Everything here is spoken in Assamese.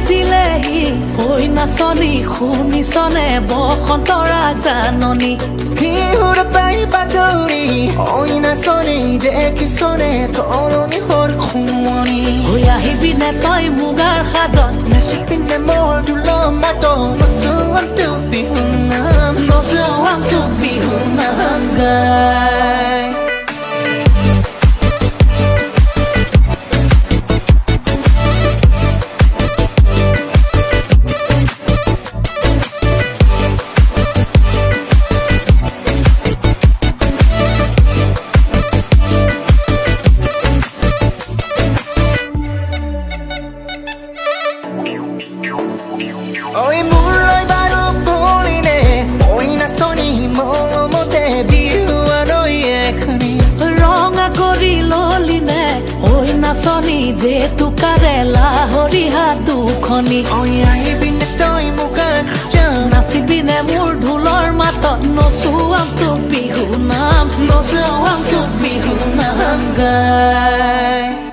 দিলেহি হৈ নাচনি শুনিছনে বসন্তৰা জাননী বিহুৰ পাইবা দৌৰি হৈ নাচনি দেখিছনে তৰণি হৰ খুমনি হৈ আহিবিনে তই মুগাৰ সাজত নাচিপিনে মোৰ ঢোলৰ মাতত নচুৱাম তোক বিহু নাম নচুৱাম তোক বিহু নাম গাই ঐ মোৰলৈ বাৰু বলিনে ঐ নাচনি মমতে বিহু আনৈ এখনি ৰঙা কৰি ললিনে হৈ নাচনি জেতুকাৰে লাহৰি হাত দুখনি ঐ আহিবিনে তই মুগাৰ সাজত নাচিবিনে মোৰ ঢোলৰ মাতত নচুৱাম তোক বিহু নাম নচুৱাম তোক বিহু নাম গাই